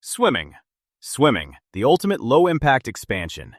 Swimming. Swimming, the ultimate low-impact expansion.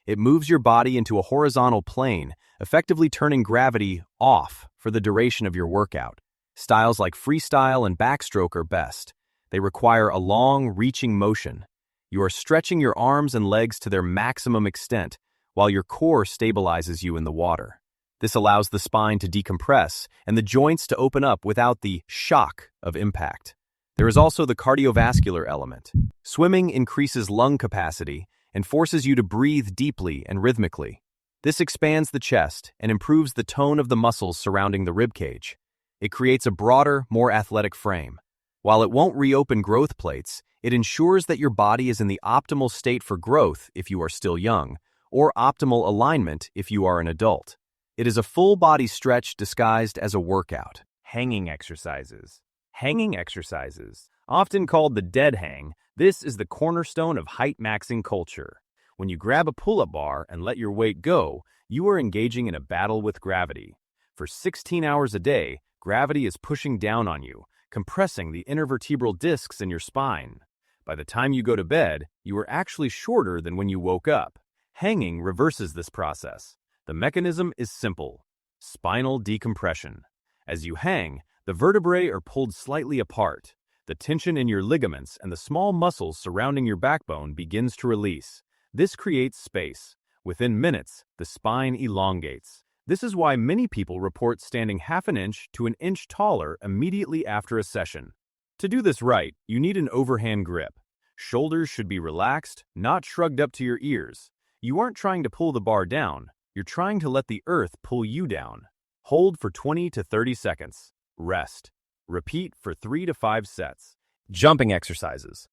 It moves your body into a horizontal plane, effectively turning gravity off for the duration of your workout. Styles like freestyle and backstroke are best. They require a long, reaching motion. You are stretching your arms and legs to their maximum extent, while your core stabilizes you in the water. This allows the spine to decompress and the joints to open up without the shock of impact. There is also the cardiovascular element. Swimming increases lung capacity and forces you to breathe deeply and rhythmically. This expands the chest and improves the tone of the muscles surrounding the ribcage. It creates a broader, more athletic frame. While it won't reopen growth plates, it ensures that your body is in the optimal state for growth if you are still young, or optimal alignment if you are an adult. It is a full-body stretch disguised as a workout. Hanging exercises. Hanging exercises, often called the dead hang, this is the cornerstone of Heightmaxxing culture. When you grab a pull-up bar and let your weight go, you are engaging in a battle with gravity. For 16 hours a day, gravity is pushing down on you, compressing the intervertebral discs in your spine. By the time you go to bed, you are actually shorter than when you woke up. Hanging reverses this process. The mechanism is simple: spinal decompression. As you hang, the vertebrae are pulled slightly apart. The tension in your ligaments and the small muscles surrounding your backbone begins to release. This creates space. Within minutes, the spine elongates. This is why many people report standing half an inch to an inch taller immediately after a session. To do this right, you need an overhand grip. Shoulders should be relaxed, not shrugged up to your ears. You aren't trying to pull the bar down. You're trying to let the earth pull you down. Hold for 20 to 30 seconds. Rest. Repeat for 3 to 5 sets. Jumping exercises.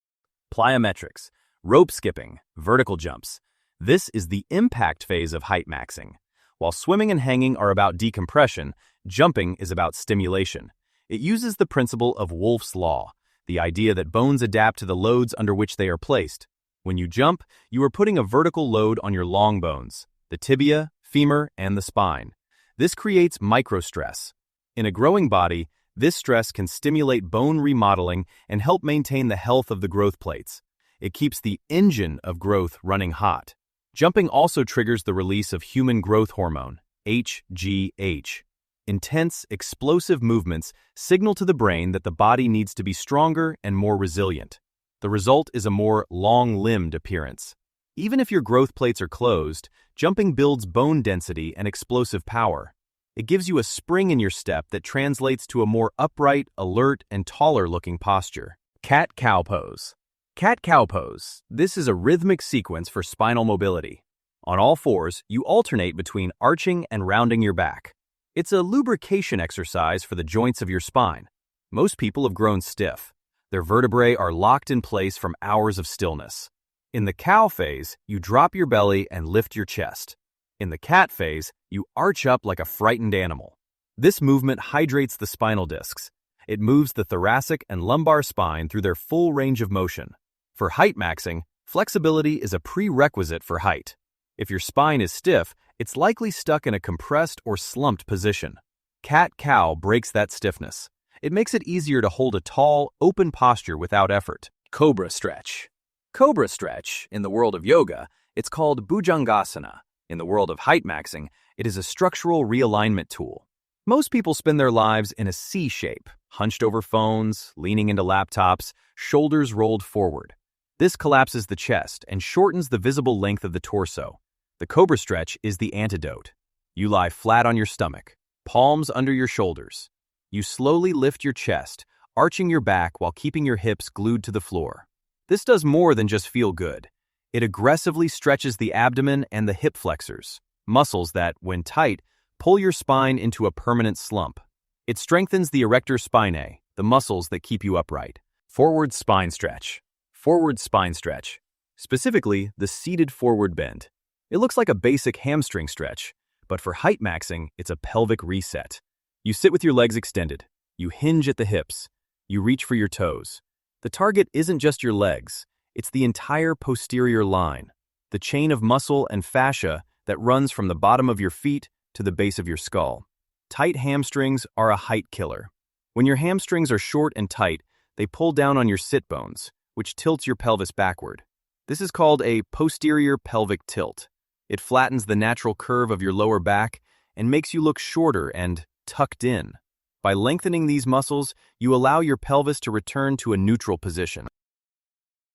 Plyometrics, rope skipping, vertical jumps. This is the impact phase of Heightmaxxing. While swimming and hanging are about decompression, jumping is about stimulation. It uses the principle of Wolff's Law, the idea that bones adapt to the loads under which they are placed. When you jump, you are putting a vertical load on your long bones, the tibia, femur, and the spine. This creates microstress. In a growing body, this stress can stimulate bone remodeling and help maintain the health of the growth plates. It keeps the engine of growth running hot. Jumping also triggers the release of human growth hormone, HGH. Intense, explosive movements signal to the brain that the body needs to be stronger and more resilient. The result is a more long-limbed appearance. Even if your growth plates are closed, jumping builds bone density and explosive power. It gives you a spring in your step that translates to a more upright, alert, and taller-looking posture. Cat-cow pose. Cat-cow pose. This is a rhythmic sequence for spinal mobility. On all fours, you alternate between arching and rounding your back. It's a lubrication exercise for the joints of your spine. Most people have grown stiff. Their vertebrae are locked in place from hours of stillness. In the cow phase, you drop your belly and lift your chest. In the cat phase, you arch up like a frightened animal. This movement hydrates the spinal discs. It moves the thoracic and lumbar spine through their full range of motion. For Heightmaxxing, flexibility is a prerequisite for height. If your spine is stiff, it's likely stuck in a compressed or slumped position. Cat-cow breaks that stiffness. It makes it easier to hold a tall, open posture without effort. Cobra stretch. Cobra stretch, in the world of yoga, it's called bhujangasana. In the world of Heightmaxxing, it is a structural realignment tool. Most people spend their lives in a C shape, hunched over phones, leaning into laptops, shoulders rolled forward. This collapses the chest and shortens the visible length of the torso. The Cobra stretch is the antidote. You lie flat on your stomach, palms under your shoulders. You slowly lift your chest, arching your back while keeping your hips glued to the floor. This does more than just feel good. It aggressively stretches the abdomen and the hip flexors, muscles that, when tight, pull your spine into a permanent slump. It strengthens the erector spinae, the muscles that keep you upright. Forward spine stretch. Forward spine stretch. Specifically, the seated forward bend. It looks like a basic hamstring stretch, but for Heightmaxxing, it's a pelvic reset. You sit with your legs extended. You hinge at the hips. You reach for your toes. The target isn't just your legs. It's the entire posterior line, the chain of muscle and fascia that runs from the bottom of your feet to the base of your skull. Tight hamstrings are a height killer. When your hamstrings are short and tight, they pull down on your sit bones, which tilts your pelvis backward. This is called a posterior pelvic tilt. It flattens the natural curve of your lower back and makes you look shorter and tucked in. By lengthening these muscles, you allow your pelvis to return to a neutral position.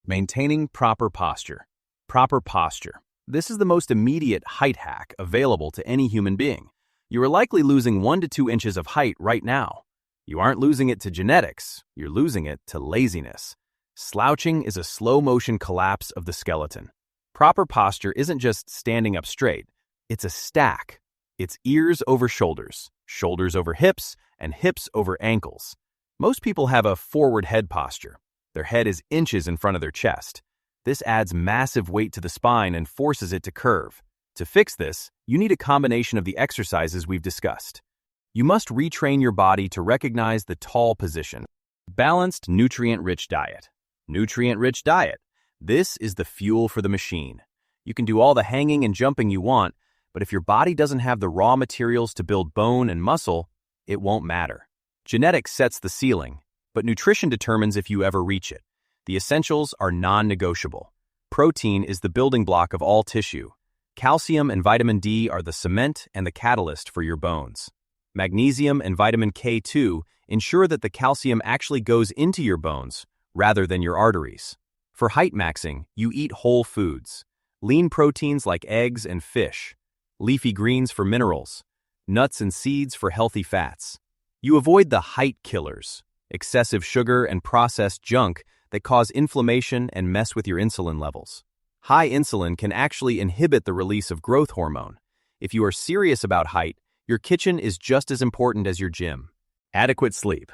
Maintaining proper posture. Proper posture. This is the most immediate height hack available to any human being. You are likely losing 1 to 2 inches of height right now. You aren't losing it to genetics, you're losing it to laziness. Slouching is a slow-motion collapse of the skeleton. Proper posture isn't just standing up straight, it's a stack. It's ears over shoulders, shoulders over hips, and hips over ankles. Most people have a forward head posture. Their head is inches in front of their chest. This adds massive weight to the spine and forces it to curve. To fix this, you need a combination of the exercises we've discussed. You must retrain your body to recognize the tall position. Balanced, nutrient-rich diet. Nutrient-rich diet. This is the fuel for the machine. You can do all the hanging and jumping you want, but if your body doesn't have the raw materials to build bone and muscle, it won't matter. Genetics sets the ceiling, but nutrition determines if you ever reach it. The essentials are non-negotiable. Protein is the building block of all tissue. Calcium and vitamin D are the cement and the catalyst for your bones. Magnesium and vitamin K2 ensure that the calcium actually goes into your bones rather than your arteries. For Heightmaxxing, you eat whole foods. Lean proteins like eggs and fish. Leafy greens for minerals. Nuts and seeds for healthy fats. You avoid the height killers, excessive sugar and processed junk that cause inflammation and mess with your insulin levels. High insulin can actually inhibit the release of growth hormone. If you are serious about height, your kitchen is just as important as your gym. Adequate sleep.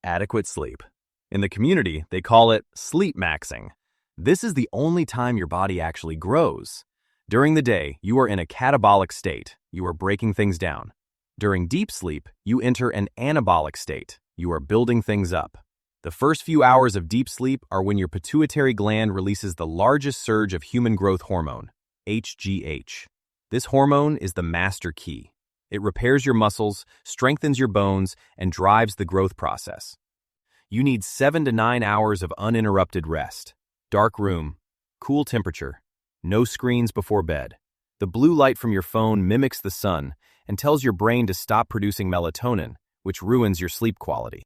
Adequate sleep. In the community, they call it sleep-maxing. This is the only time your body actually grows. During the day, you are in a catabolic state. You are breaking things down. During deep sleep, you enter an anabolic state. You are building things up. The first few hours of deep sleep are when your pituitary gland releases the largest surge of human growth hormone, HGH. This hormone is the master key. It repairs your muscles, strengthens your bones, and drives the growth process. You need 7 to 9 hours of uninterrupted rest. Dark room, cool temperature, no screens before bed. The blue light from your phone mimics the sun and tells your brain to stop producing melatonin, which ruins your sleep quality.